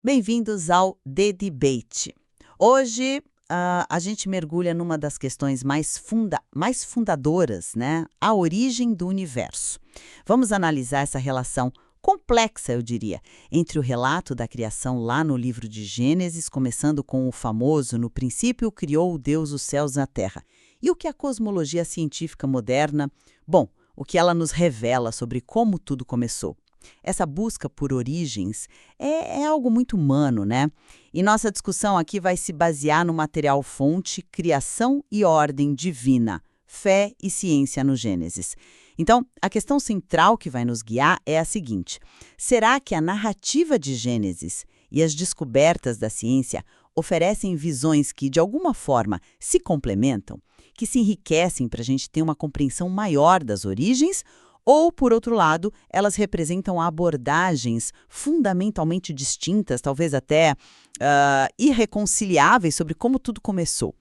Bem-vindos ao The Debate. Hoje, a gente mergulha numa das questões mais fundadoras, né? A origem do universo. Vamos analisar essa relação complexa, eu diria, entre o relato da criação lá no livro de Gênesis, começando com o famoso "No princípio criou Deus os céus e a terra", e o que a cosmologia científica moderna, o que ela nos revela sobre como tudo começou. Essa busca por origens é algo muito humano, né? E nossa discussão aqui vai se basear no material-fonte Criação e Ordem Divina, Fé e Ciência no Gênesis. Então, a questão central que vai nos guiar é a seguinte: será que a narrativa de Gênesis e as descobertas da ciência oferecem visões que, de alguma forma, se complementam, que se enriquecem para a gente ter uma compreensão maior das origens? Ou, por outro lado, elas representam abordagens fundamentalmente distintas, talvez até irreconciliáveis sobre como tudo começou?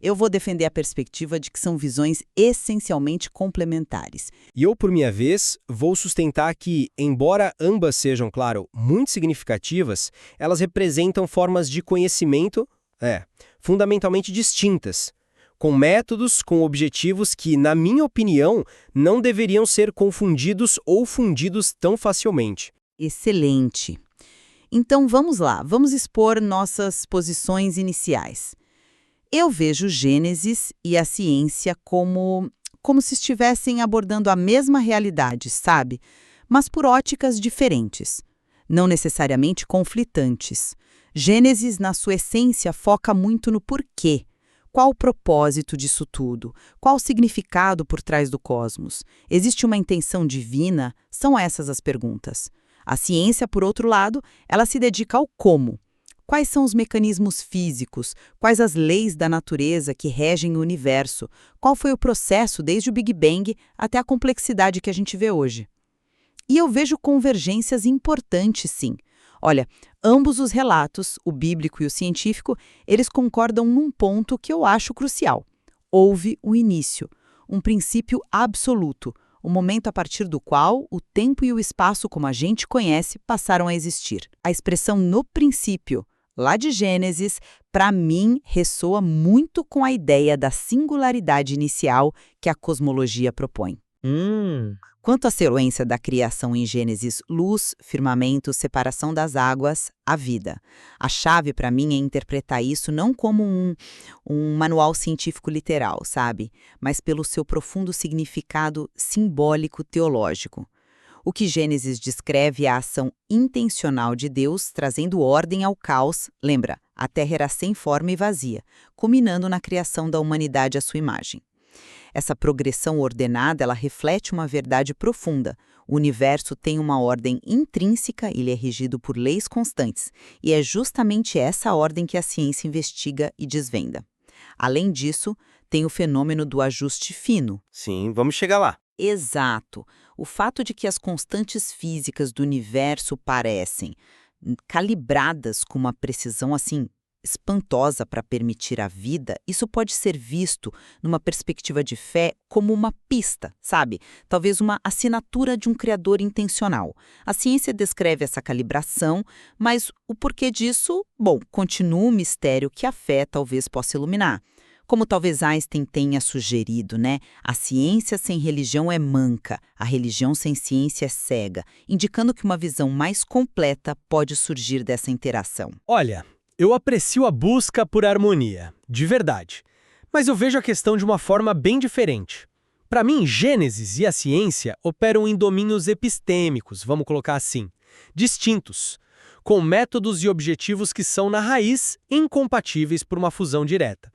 Eu vou defender a perspectiva de que são visões essencialmente complementares. E eu, por minha vez, vou sustentar que, embora ambas sejam, claro, muito significativas, elas representam formas de conhecimento, fundamentalmente distintas, com métodos, com objetivos que, na minha opinião, não deveriam ser confundidos ou fundidos tão facilmente. Excelente. Então vamos lá, vamos expor nossas posições iniciais. Eu vejo Gênesis e a ciência como se estivessem abordando a mesma realidade, sabe? Mas por óticas diferentes, não necessariamente conflitantes. Gênesis, na sua essência, foca muito no porquê. Qual o propósito disso tudo? Qual o significado por trás do cosmos? Existe uma intenção divina? São essas as perguntas. A ciência, por outro lado, ela se dedica ao como. Quais são os mecanismos físicos? Quais as leis da natureza que regem o universo? Qual foi o processo desde o Big Bang até a complexidade que a gente vê hoje? E eu vejo convergências importantes, sim. Olha, ambos os relatos, o bíblico e o científico, eles concordam num ponto que eu acho crucial. Houve um início, um princípio absoluto, o momento a partir do qual o tempo e o espaço como a gente conhece passaram a existir. A expressão "no princípio", lá de Gênesis, para mim, ressoa muito com a ideia da singularidade inicial que a cosmologia propõe. Quanto à sequência da criação em Gênesis, luz, firmamento, separação das águas, a vida. A chave para mim é interpretar isso não como um manual científico literal, sabe? Mas pelo seu profundo significado simbólico teológico. O que Gênesis descreve é a ação intencional de Deus trazendo ordem ao caos. Lembra, a terra era sem forma e vazia, culminando na criação da humanidade à sua imagem. Essa progressão ordenada, ela reflete uma verdade profunda. O universo tem uma ordem intrínseca, ele é regido por leis constantes, e é justamente essa ordem que a ciência investiga e desvenda. Além disso, tem o fenômeno do ajuste fino. Sim, vamos chegar lá. Exato. O fato de que as constantes físicas do universo parecem calibradas com uma precisão assim espantosa para permitir a vida, isso pode ser visto numa perspectiva de fé como uma pista, sabe? Talvez uma assinatura de um criador intencional. A ciência descreve essa calibração, mas o porquê disso, continua um mistério que a fé talvez possa iluminar. Como talvez Einstein tenha sugerido, né? A ciência sem religião é manca, a religião sem ciência é cega, indicando que uma visão mais completa pode surgir dessa interação. Olha, eu aprecio a busca por harmonia, de verdade. Mas eu vejo a questão de uma forma bem diferente. Para mim, Gênesis e a ciência operam em domínios epistêmicos, vamos colocar assim, distintos, com métodos e objetivos que são, na raiz, incompatíveis por uma fusão direta.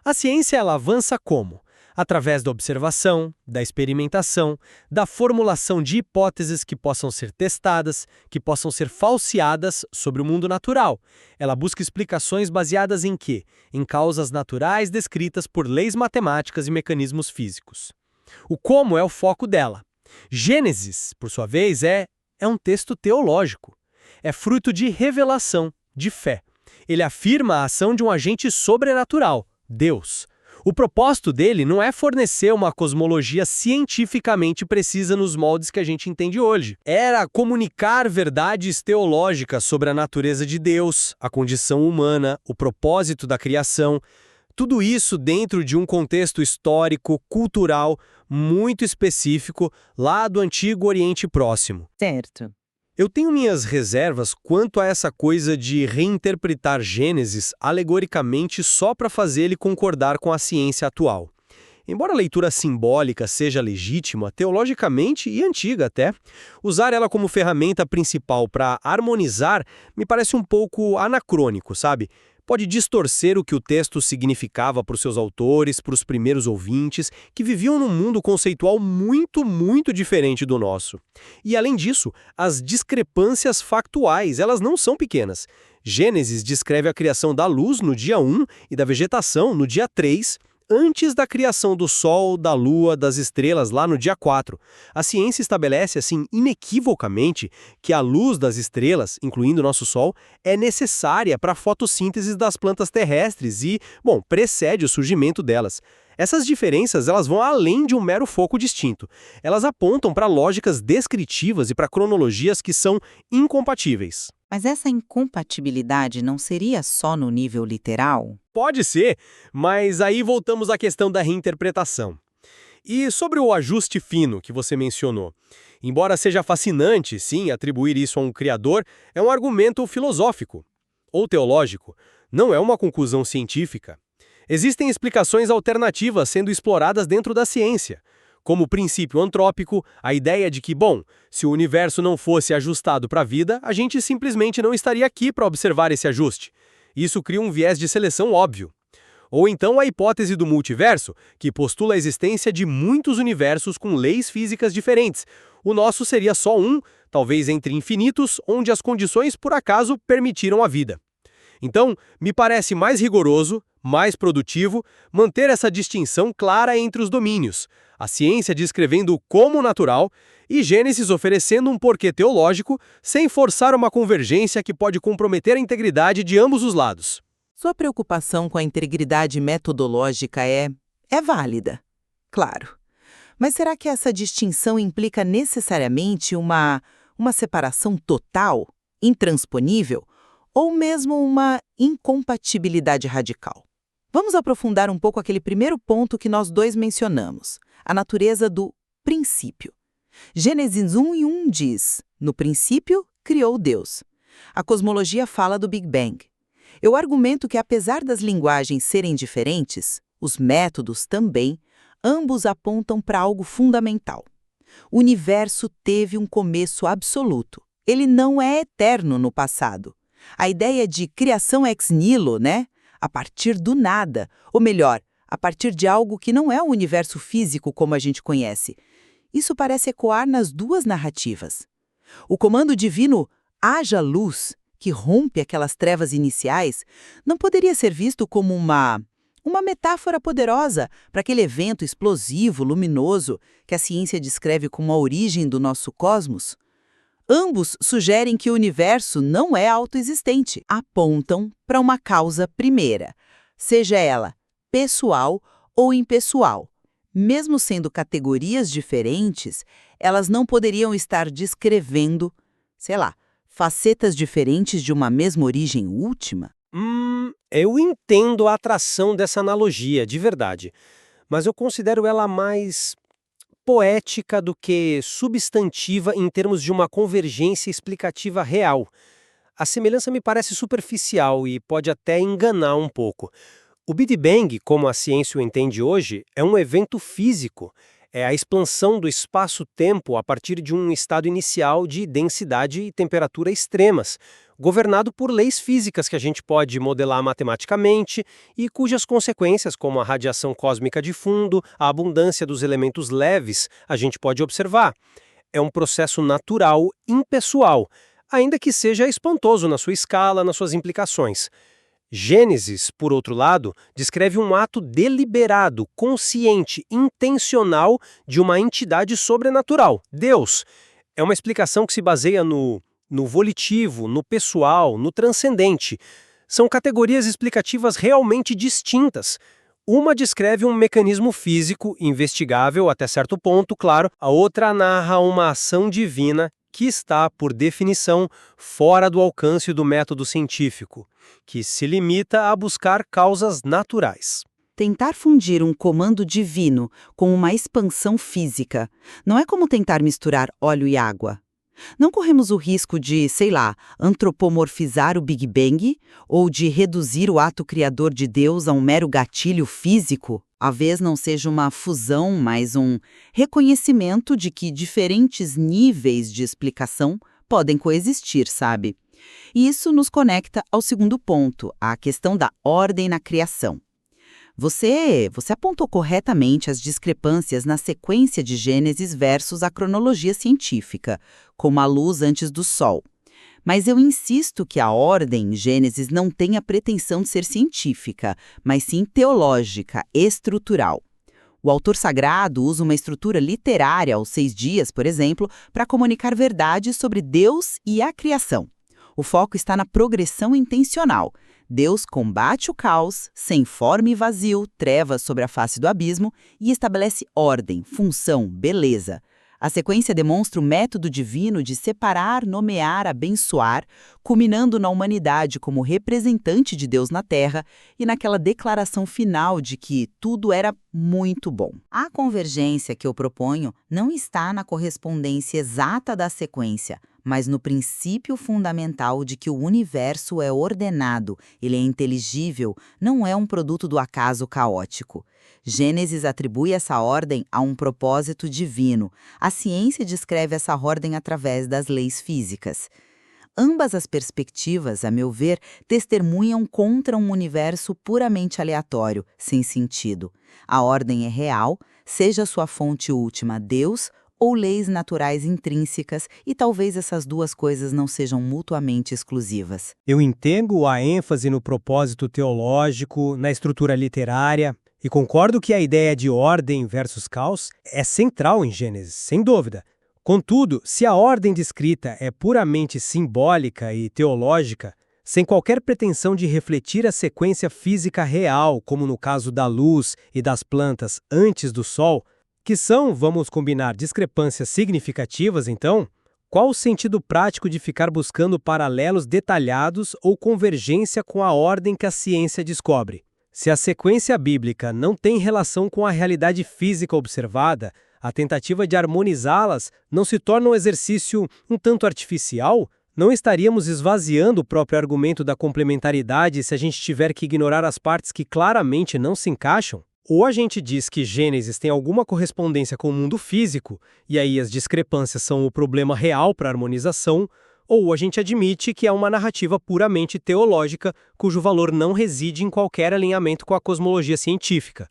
A ciência ela avança como? Através da observação, da experimentação, da formulação de hipóteses que possam ser testadas, que possam ser falseadas sobre o mundo natural. Ela busca explicações baseadas em quê? Em causas naturais descritas por leis matemáticas e mecanismos físicos. O como é o foco dela. Gênesis, por sua vez, é um texto teológico. É fruto de revelação, de fé. Ele afirma a ação de um agente sobrenatural, Deus. O propósito dele não é fornecer uma cosmologia cientificamente precisa nos moldes que a gente entende hoje. Era comunicar verdades teológicas sobre a natureza de Deus, a condição humana, o propósito da criação. Tudo isso dentro de um contexto histórico, cultural, muito específico, lá do Antigo Oriente Próximo. Certo. Eu tenho minhas reservas quanto a essa coisa de reinterpretar Gênesis alegoricamente só para fazer ele concordar com a ciência atual. Embora a leitura simbólica seja legítima, teologicamente e antiga até, usar ela como ferramenta principal para harmonizar me parece um pouco anacrônico, sabe? Pode distorcer o que o texto significava para os seus autores, para os primeiros ouvintes, que viviam num mundo conceitual muito diferente do nosso. E, além disso, as discrepâncias factuais, elas não são pequenas. Gênesis descreve a criação da luz no dia 1 e da vegetação no dia 3, antes da criação do Sol, da Lua, das estrelas lá no dia 4. A ciência estabelece, assim, inequivocamente, que a luz das estrelas, incluindo o nosso Sol, é necessária para a fotossíntese das plantas terrestres e, bom, precede o surgimento delas. Essas diferenças elas vão além de um mero foco distinto. Elas apontam para lógicas descritivas e para cronologias que são incompatíveis. Mas essa incompatibilidade não seria só no nível literal? Pode ser, mas aí voltamos à questão da reinterpretação. E sobre o ajuste fino que você mencionou. Embora seja fascinante, sim, atribuir isso a um criador, é um argumento filosófico ou teológico, não é uma conclusão científica. Existem explicações alternativas sendo exploradas dentro da ciência, como o princípio antrópico, a ideia de que, bom, se o universo não fosse ajustado para a vida, a gente simplesmente não estaria aqui para observar esse ajuste. Isso cria um viés de seleção óbvio. Ou então a hipótese do multiverso, que postula a existência de muitos universos com leis físicas diferentes. O nosso seria só um, talvez entre infinitos, onde as condições por acaso permitiram a vida. Então, me parece mais rigoroso, mais produtivo, manter essa distinção clara entre os domínios, a ciência descrevendo como natural e Gênesis oferecendo um porquê teológico, sem forçar uma convergência que pode comprometer a integridade de ambos os lados. Sua preocupação com a integridade metodológica é válida, claro. Mas será que essa distinção implica necessariamente uma separação total, intransponível, ou mesmo uma incompatibilidade radical? Vamos aprofundar um pouco aquele primeiro ponto que nós dois mencionamos, a natureza do princípio. Gênesis 1:1 diz, no princípio criou Deus. A cosmologia fala do Big Bang. Eu argumento que apesar das linguagens serem diferentes, os métodos também, ambos apontam para algo fundamental. O universo teve um começo absoluto. Ele não é eterno no passado. A ideia de criação ex nihilo, né? A partir do nada, ou melhor, a partir de algo que não é o universo físico como a gente conhece. Isso parece ecoar nas duas narrativas. O comando divino haja luz, que rompe aquelas trevas iniciais, não poderia ser visto como uma metáfora poderosa para aquele evento explosivo, luminoso, que a ciência descreve como a origem do nosso cosmos? Ambos sugerem que o universo não é autoexistente, apontam para uma causa primeira, seja ela pessoal ou impessoal. Mesmo sendo categorias diferentes, elas não poderiam estar descrevendo, facetas diferentes de uma mesma origem última? Eu entendo a atração dessa analogia, de verdade, mas eu considero ela mais poética do que substantiva em termos de uma convergência explicativa real. A semelhança me parece superficial e pode até enganar um pouco. O Big Bang, como a ciência o entende hoje, é um evento físico. É a expansão do espaço-tempo a partir de um estado inicial de densidade e temperatura extremas, governado por leis físicas que a gente pode modelar matematicamente e cujas consequências, como a radiação cósmica de fundo, a abundância dos elementos leves, a gente pode observar. É um processo natural, impessoal, ainda que seja espantoso na sua escala, nas suas implicações. Gênesis, por outro lado, descreve um ato deliberado, consciente, intencional de uma entidade sobrenatural, Deus. É uma explicação que se baseia no volitivo, no pessoal, no transcendente. São categorias explicativas realmente distintas. Uma descreve um mecanismo físico, investigável até certo ponto, claro. A outra narra uma ação divina que está, por definição, fora do alcance do método científico, que se limita a buscar causas naturais. Tentar fundir um comando divino com uma expansão física não é como tentar misturar óleo e água. Não corremos o risco de, sei lá, antropomorfizar o Big Bang ou de reduzir o ato criador de Deus a um mero gatilho físico? Talvez não seja uma fusão, mas um reconhecimento de que diferentes níveis de explicação podem coexistir, sabe? E isso nos conecta ao segundo ponto, a questão da ordem na criação. Você apontou corretamente as discrepâncias na sequência de Gênesis versus a cronologia científica, como a luz antes do Sol. Mas eu insisto que a ordem em Gênesis não tem a pretensão de ser científica, mas sim teológica, estrutural. O autor sagrado usa uma estrutura literária aos 6 dias, por exemplo, para comunicar verdades sobre Deus e a criação. O foco está na progressão intencional. Deus combate o caos, sem forma e vazio, trevas sobre a face do abismo e estabelece ordem, função, beleza. A sequência demonstra o método divino de separar, nomear, abençoar, culminando na humanidade como representante de Deus na Terra e naquela declaração final de que tudo era muito bom. A convergência que eu proponho não está na correspondência exata da sequência, mas no princípio fundamental de que o universo é ordenado, ele é inteligível, não é um produto do acaso caótico. Gênesis atribui essa ordem a um propósito divino. A ciência descreve essa ordem através das leis físicas. Ambas as perspectivas, a meu ver, testemunham contra um universo puramente aleatório, sem sentido. A ordem é real, seja sua fonte última Deus ou leis naturais intrínsecas, e talvez essas duas coisas não sejam mutuamente exclusivas. Eu entendo a ênfase no propósito teológico, na estrutura literária, e concordo que a ideia de ordem versus caos é central em Gênesis, sem dúvida. Contudo, se a ordem descrita é puramente simbólica e teológica, sem qualquer pretensão de refletir a sequência física real, como no caso da luz e das plantas antes do Sol, que são, vamos combinar, discrepâncias significativas, então, qual o sentido prático de ficar buscando paralelos detalhados ou convergência com a ordem que a ciência descobre? Se a sequência bíblica não tem relação com a realidade física observada, a tentativa de harmonizá-las não se torna um exercício um tanto artificial? Não estaríamos esvaziando o próprio argumento da complementaridade se a gente tiver que ignorar as partes que claramente não se encaixam? Ou a gente diz que Gênesis tem alguma correspondência com o mundo físico, e aí as discrepâncias são o problema real para a harmonização, ou a gente admite que é uma narrativa puramente teológica, cujo valor não reside em qualquer alinhamento com a cosmologia científica.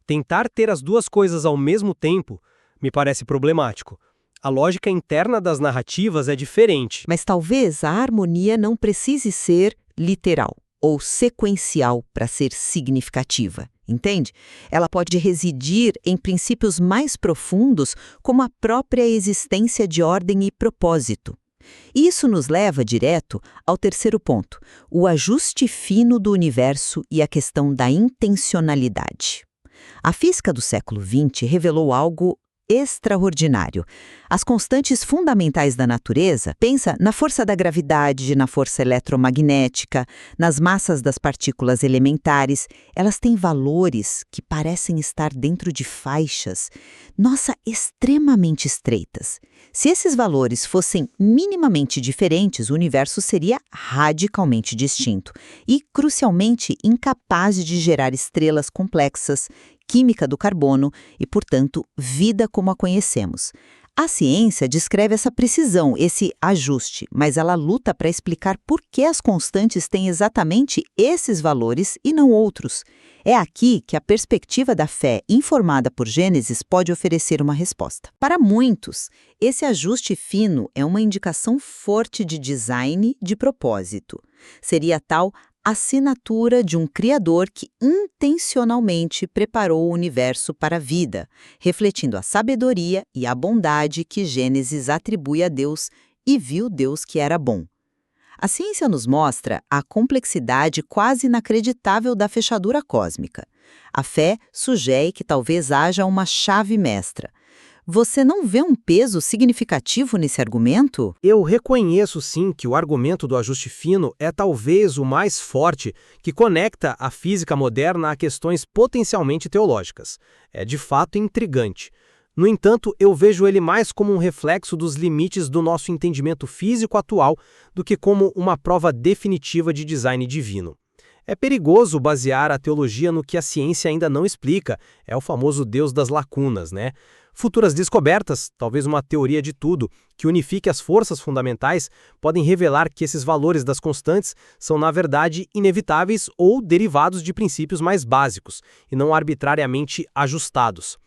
Tentar ter as duas coisas ao mesmo tempo me parece problemático. A lógica interna das narrativas é diferente. Mas talvez a harmonia não precise ser literal ou sequencial para ser significativa. Entende? Ela pode residir em princípios mais profundos, como a própria existência de ordem e propósito. Isso nos leva direto ao terceiro ponto, o ajuste fino do universo e a questão da intencionalidade. A física do século XX revelou algo extraordinário. As constantes fundamentais da natureza, pensa na força da gravidade, na força eletromagnética, nas massas das partículas elementares, elas têm valores que parecem estar dentro de faixas, extremamente estreitas. Se esses valores fossem minimamente diferentes, o universo seria radicalmente distinto e, crucialmente, incapaz de gerar estrelas complexas, química do carbono e, portanto, vida como a conhecemos. A ciência descreve essa precisão, esse ajuste, mas ela luta para explicar por que as constantes têm exatamente esses valores e não outros. É aqui que a perspectiva da fé informada por Gênesis pode oferecer uma resposta. Para muitos, esse ajuste fino é uma indicação forte de design de propósito. Seria tal assinatura de um criador que intencionalmente preparou o universo para a vida, refletindo a sabedoria e a bondade que Gênesis atribui a Deus e viu Deus que era bom. A ciência nos mostra a complexidade quase inacreditável da fechadura cósmica. A fé sugere que talvez haja uma chave mestra. Você não vê um peso significativo nesse argumento? Eu reconheço sim que o argumento do ajuste fino é talvez o mais forte que conecta a física moderna a questões potencialmente teológicas. É de fato intrigante. No entanto, eu vejo ele mais como um reflexo dos limites do nosso entendimento físico atual do que como uma prova definitiva de design divino. É perigoso basear a teologia no que a ciência ainda não explica, é o famoso Deus das lacunas, né? Futuras descobertas, talvez uma teoria de tudo, que unifique as forças fundamentais, podem revelar que esses valores das constantes são, na verdade, inevitáveis ou derivados de princípios mais básicos, e não arbitrariamente ajustados.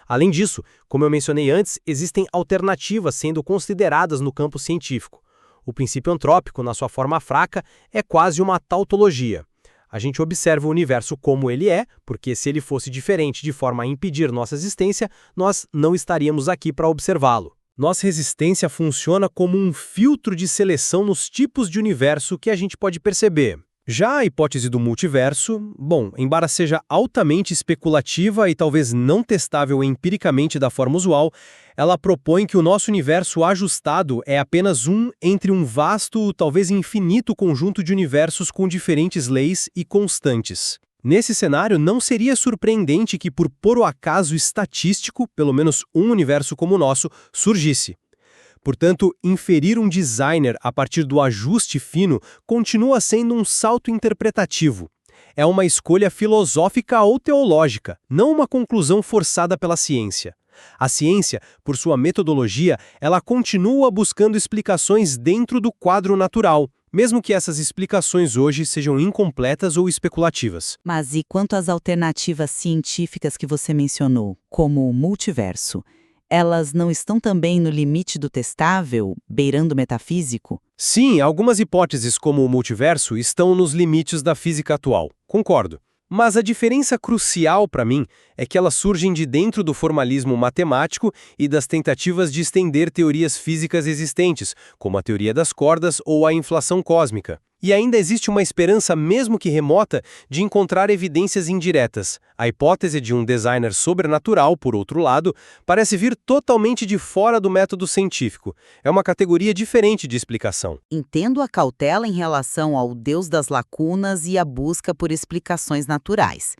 Além disso, como eu mencionei antes, existem alternativas sendo consideradas no campo científico. O princípio antrópico, na sua forma fraca, é quase uma tautologia. A gente observa o universo como ele é, porque se ele fosse diferente de forma a impedir nossa existência, nós não estaríamos aqui para observá-lo. Nossa resistência funciona como um filtro de seleção nos tipos de universo que a gente pode perceber. Já a hipótese do multiverso, bom, embora seja altamente especulativa e talvez não testável empiricamente da forma usual, ela propõe que o nosso universo ajustado é apenas um entre um vasto, talvez infinito conjunto de universos com diferentes leis e constantes. Nesse cenário, não seria surpreendente que, por puro acaso estatístico, pelo menos um universo como o nosso surgisse. Portanto, inferir um designer a partir do ajuste fino continua sendo um salto interpretativo. É uma escolha filosófica ou teológica, não uma conclusão forçada pela ciência. A ciência, por sua metodologia, ela continua buscando explicações dentro do quadro natural, mesmo que essas explicações hoje sejam incompletas ou especulativas. Mas e quanto às alternativas científicas que você mencionou, como o multiverso? Elas não estão também no limite do testável, beirando o metafísico? Sim, algumas hipóteses como o multiverso estão nos limites da física atual. Concordo. Mas a diferença crucial para mim é que elas surgem de dentro do formalismo matemático e das tentativas de estender teorias físicas existentes, como a teoria das cordas ou a inflação cósmica. E ainda existe uma esperança, mesmo que remota, de encontrar evidências indiretas. A hipótese de um designer sobrenatural, por outro lado, parece vir totalmente de fora do método científico. É uma categoria diferente de explicação. Entendo a cautela em relação ao Deus das lacunas e a busca por explicações naturais.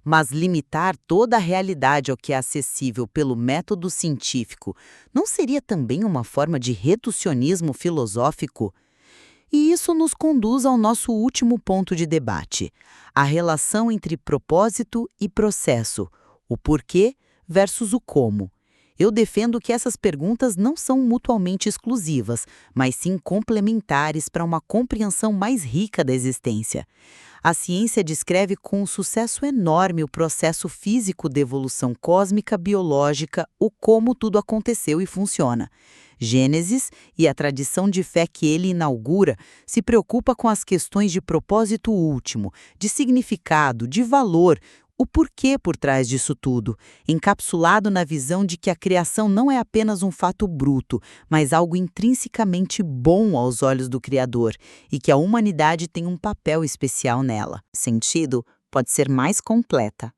Mas limitar toda a realidade ao que é acessível pelo método científico não seria também uma forma de reducionismo filosófico? E isso nos conduz ao nosso último ponto de debate, a relação entre propósito e processo, o porquê versus o como. Eu defendo que essas perguntas não são mutuamente exclusivas, mas sim complementares para uma compreensão mais rica da existência. A ciência descreve com um sucesso enorme o processo físico de evolução cósmica biológica, o como tudo aconteceu e funciona. Gênesis e a tradição de fé que ele inaugura se preocupa com as questões de propósito último, de significado, de valor, o porquê por trás disso tudo, encapsulado na visão de que a criação não é apenas um fato bruto, mas algo intrinsecamente bom aos olhos do Criador e que a humanidade tem um papel especial nela. Sentido pode ser mais completa.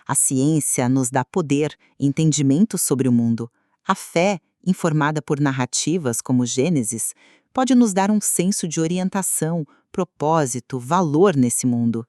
A ciência nos dá poder, entendimento sobre o mundo. A fé, informada por narrativas como Gênesis, pode nos dar um senso de orientação, propósito, valor nesse mundo.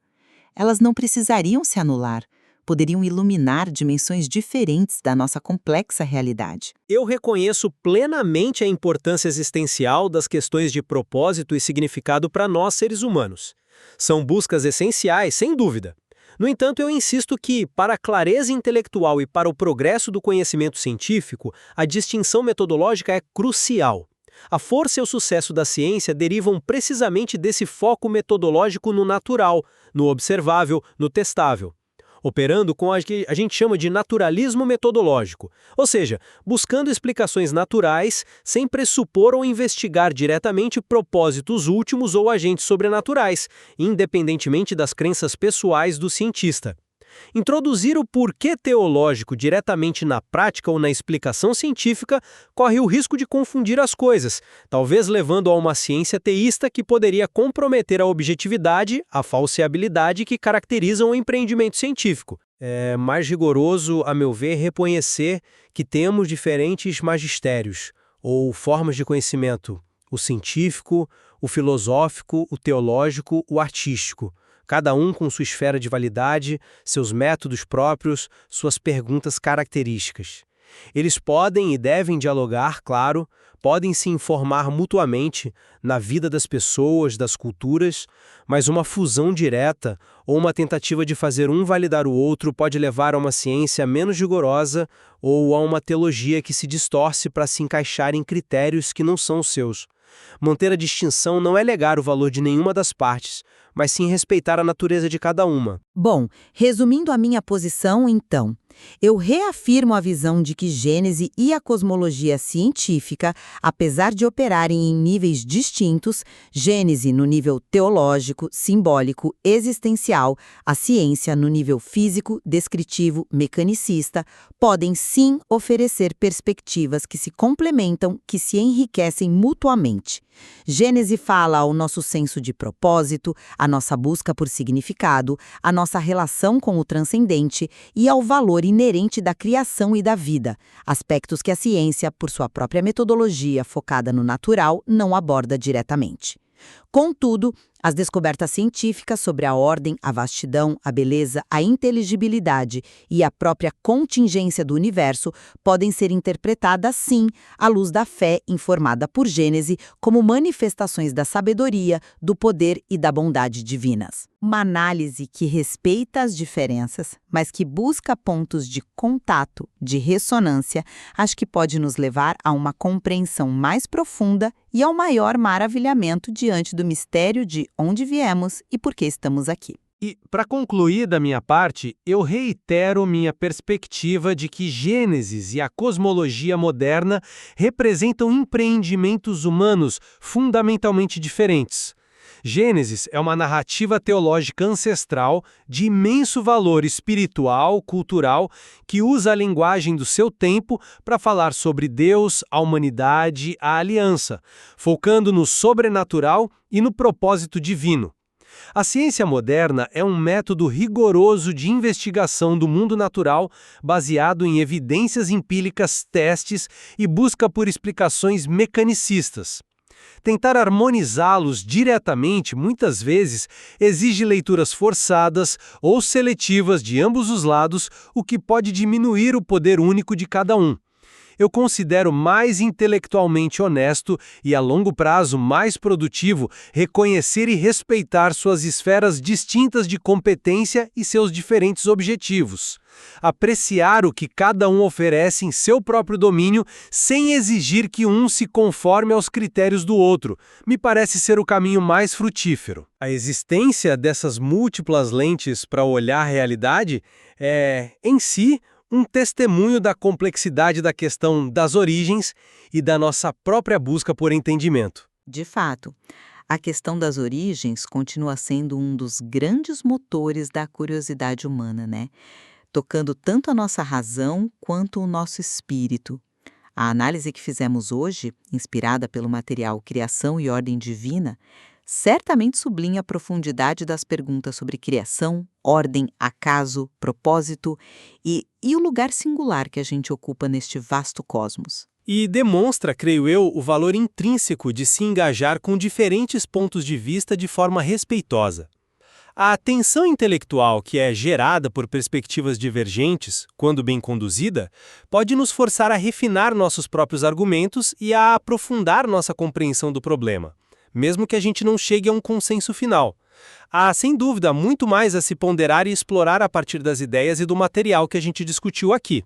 Elas não precisariam se anular, poderiam iluminar dimensões diferentes da nossa complexa realidade. Eu reconheço plenamente a importância existencial das questões de propósito e significado para nós seres humanos. São buscas essenciais, sem dúvida. No entanto, eu insisto que, para a clareza intelectual e para o progresso do conhecimento científico, a distinção metodológica é crucial. A força e o sucesso da ciência derivam precisamente desse foco metodológico no natural, no observável, no testável, operando com o que a gente chama de naturalismo metodológico, ou seja, buscando explicações naturais sem pressupor ou investigar diretamente propósitos últimos ou agentes sobrenaturais, independentemente das crenças pessoais do cientista. Introduzir o porquê teológico diretamente na prática ou na explicação científica corre o risco de confundir as coisas, talvez levando a uma ciência teísta que poderia comprometer a objetividade, a falseabilidade que caracterizam o empreendimento científico. É mais rigoroso, a meu ver, reconhecer que temos diferentes magistérios ou formas de conhecimento, o científico, o filosófico, o teológico, o artístico, cada um com sua esfera de validade, seus métodos próprios, suas perguntas características. Eles podem e devem dialogar, claro, podem se informar mutuamente na vida das pessoas, das culturas, mas uma fusão direta ou uma tentativa de fazer um validar o outro pode levar a uma ciência menos rigorosa ou a uma teologia que se distorce para se encaixar em critérios que não são os seus. Manter a distinção não é negar o valor de nenhuma das partes, mas sim respeitar a natureza de cada uma. Bom, resumindo a minha posição, então, eu reafirmo a visão de que Gênese e a cosmologia científica, apesar de operarem em níveis distintos, Gênese no nível teológico, simbólico, existencial, a ciência no nível físico, descritivo, mecanicista, podem sim oferecer perspectivas que se complementam, que se enriquecem mutuamente. Gênese fala ao nosso senso de propósito, à nossa busca por significado, à nossa relação com o transcendente e ao valor inerente da criação e da vida, aspectos que a ciência, por sua própria metodologia focada no natural, não aborda diretamente. Contudo, as descobertas científicas sobre a ordem, a vastidão, a beleza, a inteligibilidade e a própria contingência do universo podem ser interpretadas, sim, à luz da fé informada por Gênese como manifestações da sabedoria, do poder e da bondade divinas. Uma análise que respeita as diferenças, mas que busca pontos de contato, de ressonância, acho que pode nos levar a uma compreensão mais profunda e ao maior maravilhamento diante do mistério de onde viemos e por que estamos aqui. E, para concluir da minha parte, eu reitero minha perspectiva de que Gênesis e a cosmologia moderna representam empreendimentos humanos fundamentalmente diferentes. Gênesis é uma narrativa teológica ancestral de imenso valor espiritual, cultural, que usa a linguagem do seu tempo para falar sobre Deus, a humanidade, a aliança, focando no sobrenatural e no propósito divino. A ciência moderna é um método rigoroso de investigação do mundo natural, baseado em evidências empíricas, testes e busca por explicações mecanicistas. Tentar harmonizá-los diretamente, muitas vezes, exige leituras forçadas ou seletivas de ambos os lados, o que pode diminuir o poder único de cada um. Eu considero mais intelectualmente honesto e, a longo prazo, mais produtivo reconhecer e respeitar suas esferas distintas de competência e seus diferentes objetivos. Apreciar o que cada um oferece em seu próprio domínio sem exigir que um se conforme aos critérios do outro, me parece ser o caminho mais frutífero. A existência dessas múltiplas lentes para olhar a realidade é, em si, um testemunho da complexidade da questão das origens e da nossa própria busca por entendimento. De fato, a questão das origens continua sendo um dos grandes motores da curiosidade humana, né? Tocando tanto a nossa razão quanto o nosso espírito. A análise que fizemos hoje, inspirada pelo material Criação e Ordem Divina, certamente sublinha a profundidade das perguntas sobre criação, ordem, acaso, propósito e o lugar singular que a gente ocupa neste vasto cosmos. E demonstra, creio eu, o valor intrínseco de se engajar com diferentes pontos de vista de forma respeitosa. A tensão intelectual que é gerada por perspectivas divergentes, quando bem conduzida, pode nos forçar a refinar nossos próprios argumentos e a aprofundar nossa compreensão do problema, mesmo que a gente não chegue a um consenso final. Há, sem dúvida, muito mais a se ponderar e explorar a partir das ideias e do material que a gente discutiu aqui.